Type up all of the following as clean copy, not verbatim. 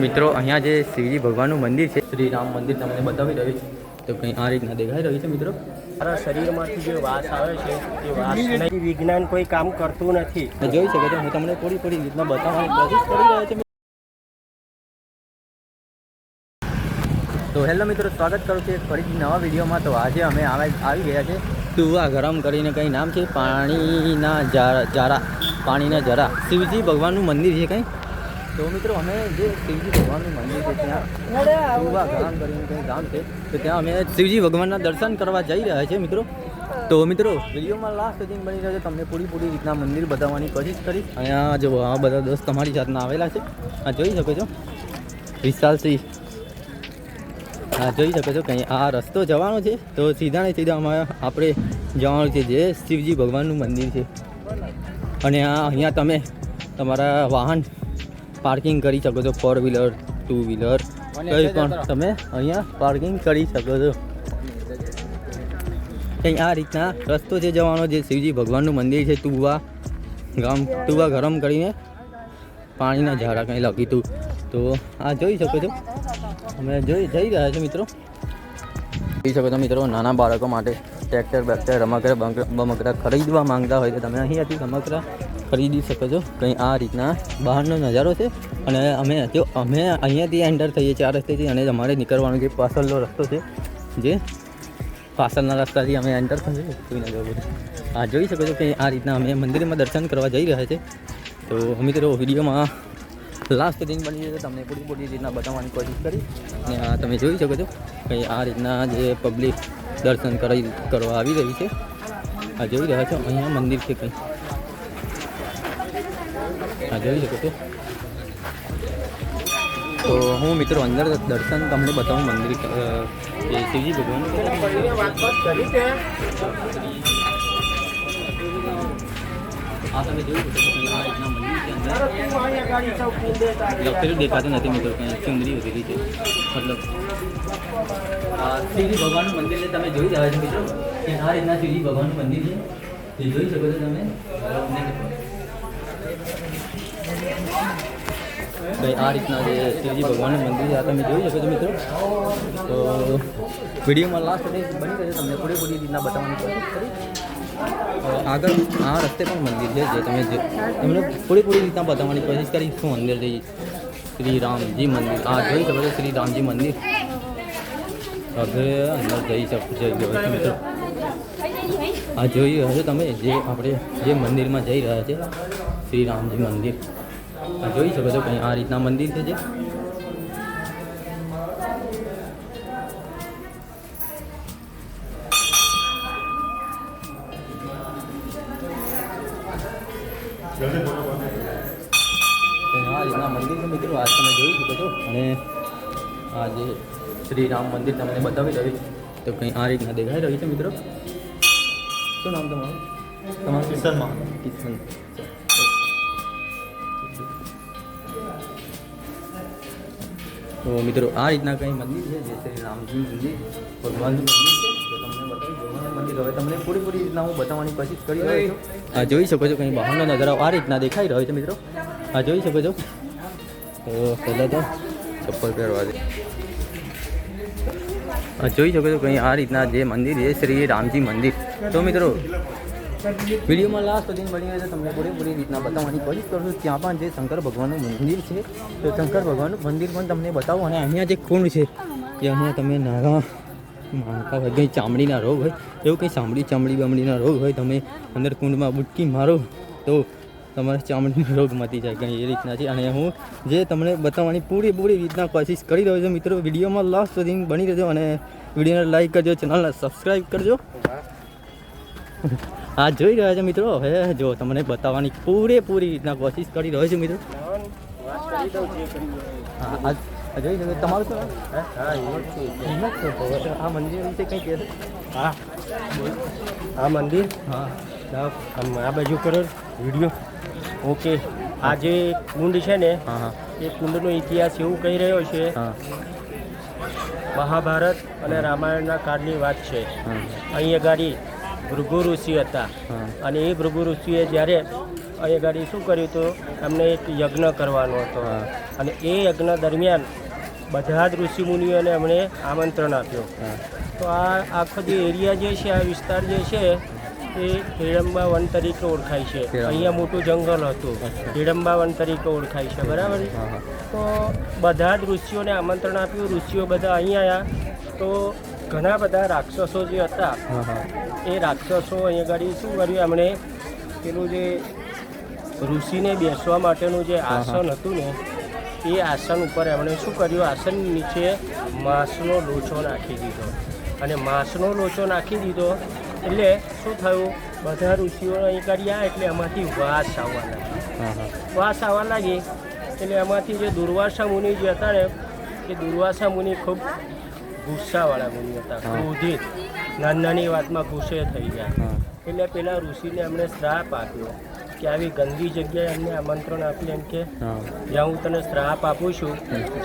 મિત્રો અહીંયા જે શ્રીજી ભગવાનનું મંદિર છે, શ્રી રામ મંદિર તમને બતાવી રહ્યું છે. તો કંઈ આ રીતના દેખાઈ રહ્યું છે મિત્રો. મારા શરીરમાંથી જે વાસ આવે છે તે વાસ વિજ્ઞાન કોઈ કામ કરતું નથી. જોઈ શકો છો, હું તમને થોડી રીતના બતાવવાની કોશિશ કરી રહ્યો છું. તો હેલો મિત્રો, સ્વાગત કરું છું એક ફરીથી નવા વિડીયોમાં. તો આજે અમે આવી ગયા છે તુવા ગરમ કરીને કંઈ નામ છે, પાણીના જરા શિવજી ભગવાનનું મંદિર છે કંઈ. તો મિત્રો અમે જે શિવજી ભગવાનનું મંદિર છે ત્યાં તુવા ગરમ કરીને કંઈ ગામ છે, તો ત્યાં અમે શિવજી ભગવાનના દર્શન કરવા જઈ રહ્યા છીએ મિત્રો. તો મિત્રો વિડીયોમાં લાસ્ટ સુધી બની રહ્યો છે, તમને પૂરી રીતના મંદિર બતાવવાની કોશિશ કરીશ. અહીંયા જો આ બધા દોસ્ત તમારી જાતના આવેલા છે, આ જોઈ શકો છો વિશાલસિંહ. હા જોઈ શકો છો કંઈ આ રસ્તો જવાનો છે, તો સીધા ને સીધા આપણે જવાનું છે જે શિવજી ભગવાનનું મંદિર છે. અને અહીંયા તમે તમારા વાહન પાર્કિંગ કરી શકો છો, 4 વ્હીલર 2 વ્હીલર કંઈ પણ તમે અહીંયા પાર્કિંગ કરી શકો છો. કંઈ આ રીતના રસ્તો છે જવાનો જે શિવજી ભગવાનનું મંદિર છે. તુવા ગરમ કરીને પાણીના ઝાડા કંઈ લખ્યું હતું. તો આ જોઈ શકો છો, અમે જઈ રહ્યા છીએ મિત્રો. જોઈ શકો છો મિત્રો, નાના બાળકો માટે ટ્રેક્ટર બેક્ટર રમકડા ખરીદવા માંગતા હોય તો તમે અહીંયાથી રમકડા ખરીદી શકો છો. કંઈ આ રીતના બહારનો નજારો છે. અને અમે અહીંયાથી એન્ટર થઈએ છીએ આ રસ્તેથી, અને અમારે નીકળવાનો જે પાછળનો રસ્તો છે, જે પાછળના રસ્તાથી અમે એન્ટર થઈએ. હા જોઈ શકો છો કે આ રીતના અમે મંદિરમાં દર્શન કરવા જઈ રહ્યા છીએ. તો મિત્રો વિડીયોમાં લાસ્ટ દિન બની જાય તો તમને પૂરી રીતના બતાવવાની કોશિશ કરી. અને આ તમે જોઈ શકો છો કે આ રીતના જે પબ્લિક દર્શન કરવા આવી રહી છે. આ જોઈ રહ્યા છો અહીંયા મંદિર છે કંઈ, આ જોઈ શકો છો. તો હું મિત્રો અંદર દર્શન તમને બતાવું મંદિર જે શિવજી ભગવાન. આ તમે જોયું આ રીતના મંદિર છે, અંદર લખેલું દેખાતું નથી મિત્રો, કંઈ ચુંદડી ઉભેલી છે. મતલબ આ શિવજી ભગવાનનું મંદિર છે, તમે જોઈ રહ્યા છો મિત્રો કે આ રીતના શિવજી ભગવાનનું મંદિર છે, જે જોઈ શકો છો તમે. ભાઈ આ રીતના જે શિવજી ભગવાનનું મંદિર છે આ તમે જોઈ શકો છો મિત્રો. તો વિડીયોમાં લાસ્ટ બની રહ્યો છે, તમને પૂરી રીતના બતાવવાની કોશિશ કરી. આગળ આ રસ્તે પણ મંદિર છે જે તમને પૂરી રીતના બતાવવાની કોશિશ કરી. શું મંદિર છે? શ્રી રામજી મંદિર. આ જોઈ શકો છો શ્રી રામજી મંદિર. હવે અંદર જઈ શકો મિત્રો. આ જોઈ રહ્યો છો તમે આપણે જે મંદિરમાં જઈ રહ્યા છે, શ્રી રામજી મંદિર. આ જોઈ શકો છો કંઈ આ રીતના મંદિર છે જે આ રીતના મંદિર છે મિત્રો. આ તમે જોઈ શકો છો. અને આ જે શ્રી રામ મંદિર તમને બતાવી રહ્યું છે, તો કંઈ આ રીતના દેખાઈ રહ્યું છે મિત્રો. શું નામ તમારું? કિશન. તો મિત્રો આ રીતના કંઈ મંદિર છે જે શ્રી રામજી મંદિર ભગવાનનું મંદિર છે, તો તમને બતાવી ભગવાનનું મંદિર. હવે તમને પૂરી રીતના હું બતાવવાની કોશિશ કરી રહ્યો છું. આ જોઈ શકો છો કંઈ બહારનો નજારો આ રીતના દેખાઈ રહ્યો છે મિત્રો. આ જોઈ શકો છો. તો પહેલાં તો ચપ્પલ પહેરવા દે. આ જોઈ શકો છો કંઈ આ રીતના જે મંદિર છે શ્રી રામજી મંદિર. તો મિત્રો વિડીયોમાં લાસ્ટ સુધી બની રહે છે, તમને પૂરી રીતના બતાવવાની કોશિશ કરું છું. ત્યાં પણ જે શંકર ભગવાનનું મંદિર છે, તો શંકર ભગવાનનું મંદિર પણ તમને બતાવું. અને અહીંયા જે કુંડ છે કે અહીંયા તમે નાના માણકા હોય, કંઈ ચામડીના રોગ હોય, એવું કંઈ ચામડીના રોગ હોય, તમે અંદર કુંડમાં બુટકી મારો તો તમારે ચામડીનો રોગ મટી જાય, કંઈ એ રીતના છે. અને હું જે તમને બતાવવાની પૂરી રીતના કોશિશ કરી રહ્યો છું મિત્રો. વિડીયોમાં લાસ્ટ સુધી બની રહેજો અને વિડીયોને લાઈક કરજો, ચેનલને સબસ્ક્રાઈબ કરજો. આ જોઈ રહ્યા છો મિત્રો. હવે જો તમને બતાવવાની પૂરી રીતના કોશિશ કરી રહ્યો છું મિત્રો. હા જોઈ શકો. તમારું શું? હિંમત છે. આ મંદિર વિશે કંઈ કહેશો? હા આ મંદિર, હા આ બાજુ કરો વિડીયો. ઓકે. આ જે કુંડ છે ને, હા એ કુંડનો ઇતિહાસ એવું કહી રહ્યો છે, મહાભારત અને રામાયણના કાળની વાત છે. અહીંયા ગાડી ભૃગુ ઋષિ હતા, અને એ ભૃગુ ઋષિએ જ્યારે અહીં ગાડી શું કર્યું હતું, એમને એક યજ્ઞ કરવાનો હતો. હા. અને એ યજ્ઞ દરમિયાન બધા જ ઋષિમુનિઓને એમણે આમંત્રણ આપ્યું. હા. તો આ આખો જે એરિયા જે છે, આ વિસ્તાર જે છે એ હિડમ્બા વન તરીકે ઓળખાય છે. હિડમ્બા. અહીંયા મોટું જંગલ હતું, અચ્છા. હિડમ્બા વન તરીકે ઓળખાય છે. બરાબર છે? હા. તો બધા જ ઋષિઓને આમંત્રણ આપ્યું. ઋષિઓ બધા અહીં આવ્યા. તો ઘણા બધા રાક્ષસો જે હતા હા. હા. એ રાક્ષસો અહીંયા ગાડી શું કર્યું, એમણે પેલું જે ઋષિને બેસવા માટેનું જે આસન હતું ને, એ આસન ઉપર એમણે શું કર્યું, આસન નીચે માંસનો લોચો નાખી દીધો. અને માંસનો લોચો નાખી દીધો એટલે શું થયું, બધા ઋષિઓ અહીં કર્યા એટલે એમાંથી વાસ આવવા લાગી. હા. હા. વાસ આવવા લાગી એટલે એમાંથી જે દુર્વાસા મુનિ જે હતા ને, એ દુર્વાસા મુનિ ખૂબ ગુસ્સાવાળા મુનિ હતા, હા. ક્રોધિત, નાની વાતમાં ગુસ્સે થઈ ગયા. હા. એટલે પેલા ઋષિને એમણે શ્રાપ આપ્યો કે આવી ગંદી જગ્યાએ એમને આમંત્રણ આપ્યું. એમ કે હા. જ્યાં હું તને શ્રાપ આપું છું,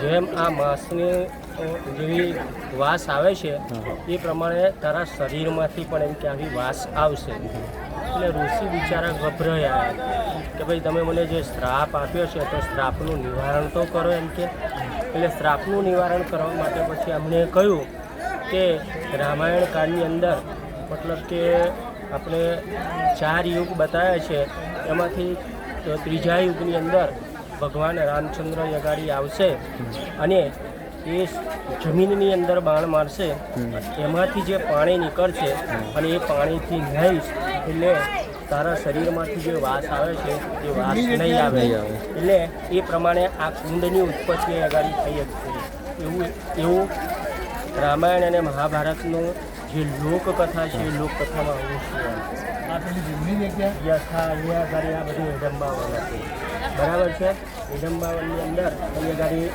જેમ આ માંસની જેવી વાસ આવે છે એ પ્રમાણે તારા શરીરમાંથી પણ એમ કે આવી વાસ આવશે. એટલે ઋષિ બિચારા ગભરાયા કે ભાઈ તમે મને જે શ્રાપ આપ્યો છે તો શ્રાપનું નિવારણ તો કરો. એમ કે એટલે શ્રાપનું નિવારણ કરવા માટે પછી એમણે કહ્યું કે રામાયણ કાળની અંદર મતલબ કે આપણે 4 યુગ બતાવ્યા છે, એમાંથી ત્રીજા યુગની અંદર ભગવાન રામચંદ્ર યગાડી આવશે અને એ જમીનની અંદર બાણ મારશે. એમાંથી જે પાણી નીકળશે અને એ પાણીથી નહીશ એટલે તારા શરીરમાંથી જે વાસ આવે છે એ વાસ નહીં આવે. એટલે એ પ્રમાણે આ કુંડની ઉત્પત્તિ યગાડી થઈ હતી. એવું રામાયણ અને મહાભારતનું જે લોકકથા છે એ લોકકથામાં આવું છે. યથા અહીંયા ગાડી આ બધી હિડમ્બાવન હતી. બરાબર છે? હિડમ્બાવનની અંદર અહીંયા ગાડી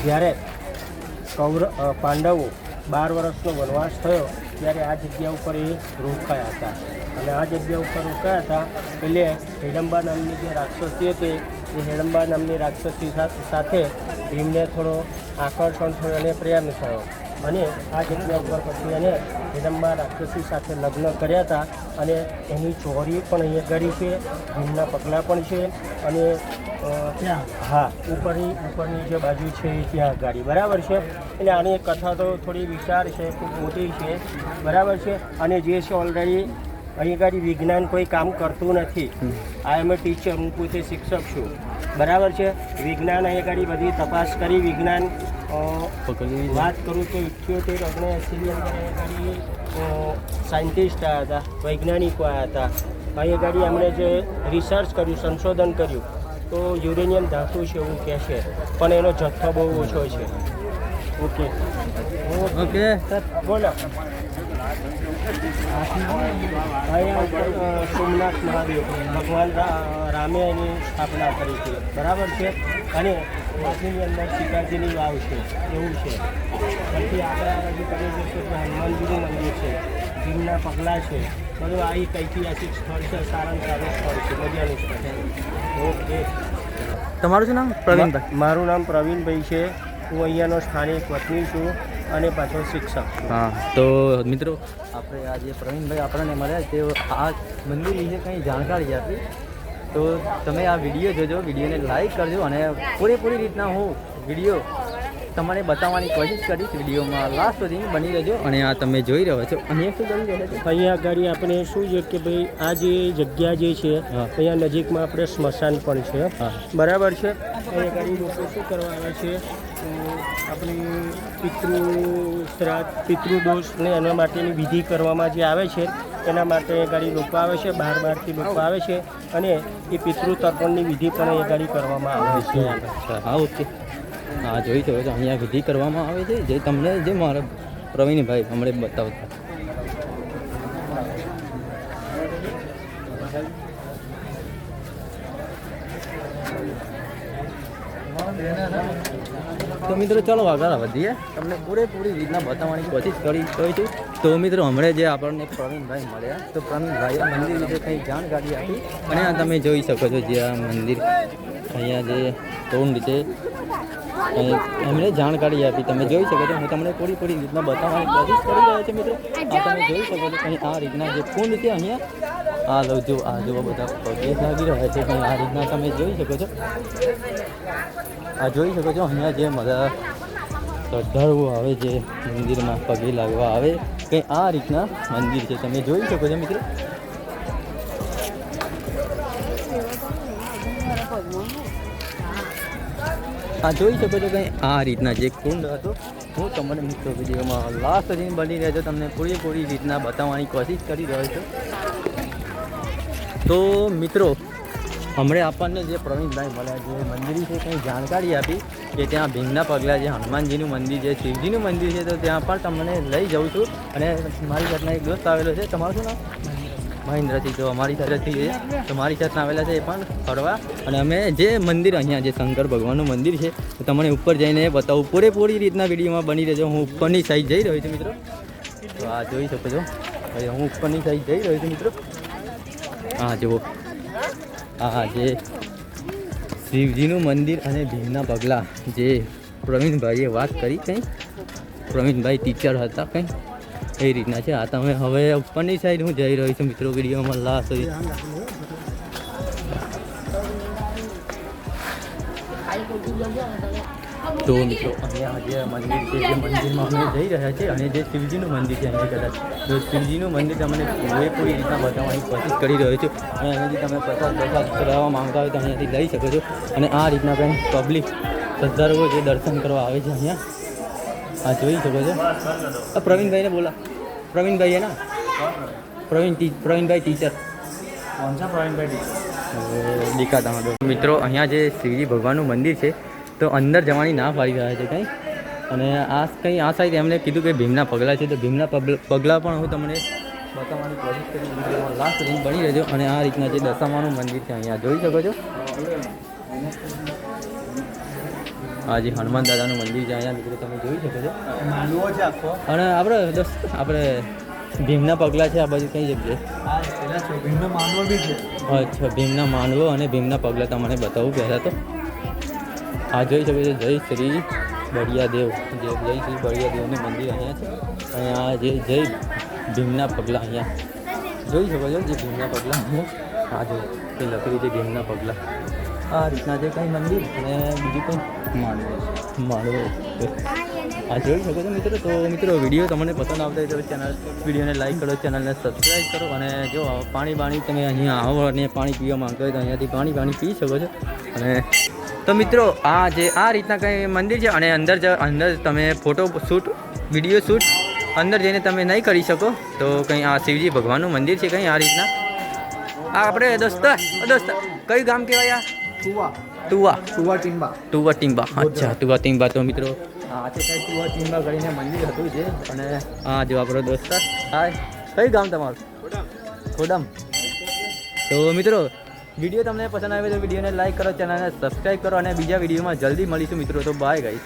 જ્યારે પાંડવો 12 વર્ષનો વનવાસ થયો ત્યારે આ જગ્યા ઉપર એ રોકાયા હતા. અને આ જગ્યા ઉપર રોકાયા હતા એટલે હિડમ્બા નામની જે રાક્ષસી હતી એ હિડમ્બા નામની રાક્ષસી સાથે ભીમને થોડો આકર્ષણ થયું અને પ્રેમ થયો. અને આ જગ્યા ઉપર પછી એને હિડમ્બા રાક્ષસી સાથે લગ્ન કર્યા હતા. અને એની ચોરી પણ અહીંયા કરી છે, ભીમના પગલાં પણ છે. અને હા, ઉપરની જે બાજુ છે એ ત્યાં ગાડી. બરાબર છે? એટલે આની કથા તો થોડી વિચાર છે, ખૂબ મોટી છે. બરાબર છે? અને જે છે ઓલરેડી અહીં ગાડી વિજ્ઞાન કોઈ કામ કરતું નથી. આઈ એમ એ ટીચર, હું પોતે શિક્ષક છું. બરાબર છે? વિજ્ઞાન અહીં ગાડી બધી તપાસ કરી. વિજ્ઞાન વાત કરું તો 78-79ની અંદર અહીં ગાડી સાયન્ટિસ્ટ આવ્યા હતા, વૈજ્ઞાનિકો આવ્યા હતા. અહીં ગાડી એમણે જે રિસર્ચ કર્યું, સંશોધન કર્યું તો યુરેનિયમ ધાતુ છે એવું કહે છે, પણ એનો જથ્થો બહુ ઓછો છે. ઓકે ઓકે સર, બોલો. અહીંયા ઉપર સોમનાથ મહાદેવ ભગવાન રામે એની સ્થાપના કરી છે. બરાબર છે? અને બાજુની અંદર સીતાજીની વાવ છે એવું છે. પછી આગળ બાજુ કરી જશે તો હનુમાનજીનું મંદિર છે, ભીમના પગલાં છે. બધું આ એક ઐતિહાસિક સ્થળ છે, સારામાં સારું સ્થળ છે, મજાનું સ્થળ. ઓકે. તમારું શું નામ? પ્રવીણભાઈ. મારું નામ પ્રવીણભાઈ છે. હું અહીંયાનો સ્થાનિક વતની છું અને પાછો શિક્ષક. હા, તો મિત્રો આપણે આ જે પ્રવીણભાઈ આપણને મળ્યા તે આ મંદિર વિશે કંઈ જાણકારી આપી. તો તમે આ વિડીયો જોજો, વિડીયોને લાઈક કરજો અને પૂરેપૂરી રીતના હું વિડીયો તમારે બતાવવાની કોશિશ કરીશ. વિડીયોમાં લાસ્ટ સુધી બની રહેજો. અને આ તમે જોઈ રહ્યો છો અહીંયા શું કરી રહ્યા છો? અહીંયા આગળ આપણે શું છે કે ભાઈ આ જે જગ્યા જે છે અહીંયા નજીકમાં આપણે સ્મશાન પણ છે. બરાબર છે? અહીંયા આગળ લોકો શું કરવા આવે છે, આપણી પિતૃ શ્રાદ્ધ, પિતૃદોષ ને એના માટેની વિધિ કરવામાં જે આવે છે એના માટે ગાડી લોકો આવે છે, બહારથી લોકો આવે છે અને એ પિતૃ તર્પણની વિધિ પણ અહીંયા ગાડી કરવામાં આવે છે. હા, ઓકે. હા, જોઈ શકો છો અહીંયા વિધિ કરવામાં આવે છે, જે તમને જે મારા પ્રવીણભાઈ હમણાં બતાવતા. તો મિત્રો ચાલો આગળ વધીએ, તમને પૂરેપૂરી રીતના બતાવવાની કોશિશ કરી છું. તો મિત્રો હમણાં જે આપણને પ્રવીણભાઈ મળ્યા, તો પ્રવીણભાઈએ મંદિર વિશે કંઈ જાણકારી આપી. અને આ તમે જોઈ શકો છો જે આ મંદિર અહીંયા જે કુંડ છે એમણે જાણકારી આપી. તમે જોઈ શકો છો, હું તમને પૂરી રીતના બતાવવાની કોશિશ કરી રહ્યો છું. મિત્રો આ તમે જોઈ શકો છો કંઈ આ રીતના જે કુંડ છે અહીંયા આ લો જો આ જો બધા પગે લાગી રહ્યા છે કંઈ આ રીતના તમે જોઈ શકો છો. આ જોઈ શકો છો અહીંયા જે બધા શ્રદ્ધાળુઓ આવે છે મંદિરમાં પગે લાગવા આવે કંઈ આ રીતના મંદિર છે તમે જોઈ શકો છો મિત્રો. આ જોઈ શકો છો કંઈ આ રીતના જે કુંડ હતો હું તમને મિત્રો વિડીયોમાં લાસ્ટ સુધી બની રહેજો તમને પૂરેપૂરી રીતના બતાવવાની કોશિશ કરી રહ્યો છું. તો મિત્રો હમણાં આપણને જે પ્રવીણભાઈ મળ્યા જે મંદિર છે કંઈ જાણકારી આપી કે ત્યાં ભીમના પગલાં જે હનુમાનજીનું મંદિર છે શિવજીનું મંદિર છે તો ત્યાં પણ તમને લઈ જાઉં છું. અને મારી સાથના એક દોસ્ત આવેલો છે, તમારું શું નામ? મહેન્દ્રસિંહ. તો અમારી સાથેથી છે તો મારી સાથે આવેલા છે એ પણ ફરવા. અને અમે જે મંદિર અહીંયા જે શંકર ભગવાનનું મંદિર છે તો તમને ઉપર જઈને બતાવું પૂરેપૂરી રીતના વિડીયોમાં બની રહેજો. હું ઉપરની સાઈડ જઈ રહ્યો છું મિત્રો. તો આ જોઈ શકો છો હવે હું ઉપરની સાઈડ જઈ રહ્યો છું મિત્રો. હા જુઓ આ જે શિવજીનું મંદિર અને ભીમના પગલાં જે પ્રવીણભાઈએ વાત કરી કંઈ પ્રવીણભાઈ ટીચર હતા કંઈ એ રીતના છે. આ તમે હવે ઉપરની સાઈડ હું જઈ રહ્યો છું મિત્રો વિડીયોમાં લાસ્ટ સુધી. તો મિત્રો અહીંયા જે મંદિર છે જે મંદિરમાં અમે જઈ રહ્યા છીએ અને જે શિવજીનું મંદિર છે અહીંયા કદાચ તો શિવજીનું મંદિર તમને પૂરેપૂરી રીતના બતાવવાની કોશિશ કરી રહ્યો છું. અને અહીંયાથી તમે પ્રસાદ કરાવવા માંગતા હોય તો અહીંયાથી લઈ શકો છો. અને આ રીતના કંઈ પબ્લિક શ્રદ્ધાળુઓ જે દર્શન કરવા આવે છે અહીંયા આ જોઈ શકો છો. આ પ્રવીણભાઈને બોલા પ્રવીણભાઈ ના પ્રવીણભાઈ ટીચર દીકાતા. મિત્રો અહીંયા જે શિવજી ભગવાનનું મંદિર છે તો અંદર જવાની ના પાડી રહ્યા છે કંઈ. અને આ કંઈ આ સાઈડ એમને કીધું કે ભીમના પગલાં છે તો ભીમના પગલાં પણ હું તમને બતાવવાની કોશિશ કરી લાસ્ટ સુધી બની રહેજો. અને આ રીતના જે દશામાનું મંદિર છે અહીંયા જોઈ શકો છો. આ જે હનુમાન દાદાનું મંદિર છે અહીંયા મિત્રો તમે જોઈ શકો છો. અને આપણે ભીમના પગલાં છે આ બાજુ કઈ જગ્યાએ? અચ્છા ભીમના માનવો અને ભીમના પગલાં તમને બતાવું પહેલાં તો. આ જોઈ શકો છો જય શ્રી બળિયાદેવ જે જય શ્રી બળિયાદેવનું મંદિર અહીંયા છે. અને આ જે જય ભીમના પગલાં અહીંયા જોઈ શકો છો જે ભીમના પગલાં અહીંયા આ જો એ લખેલું છે ભીમના પગલાં. આ રીતના જે કંઈ મંદિર અને બીજું કંઈ માનવો આ જોઈ શકો છો મિત્રો. તો મિત્રો વિડીયો તમને પસંદ આવતા હોય તો વિડીયોને લાઈક કરો, ચેનલને સબસ્ક્રાઈબ કરો. અને જો પાણી તમે અહીંયા આવો અને પાણી પીવા માંગતો હોય તો અહીંયાથી પાણી પી શકો છો. અને તો મિત્રો આ રીતના કંઈ મંદિર છે. અને અંદર તમે ફોટો શૂટ વિડીયો શૂટ અંદર જઈને તમે નહીં કરી શકો. તો કંઈ આ શિવજી ભગવાનનું મંદિર છે કંઈ આ રીતના. આ આપણે દોસ્ત કયું ગામ કહેવાય? તુવા ટીંબા. અચ્છા તુવા ટીંબા. તો મિત્રો આ છે કંઈ તુવા ટીંબા કરીને મંદિર હતું છે. અને આ જો આપણો દોસ્તાર હા કયું ગામ તમારું? ખોડમ. તો મિત્રો વિડીયો તમને પસંદ આવે તો વિડીયોને લાઈક કરો, ચેનલને સબસ્ક્રાઈબ કરો. અને બીજા વિડીયોમાં જલ્દી મળીશું મિત્રો. તો બાય ગાઈસ.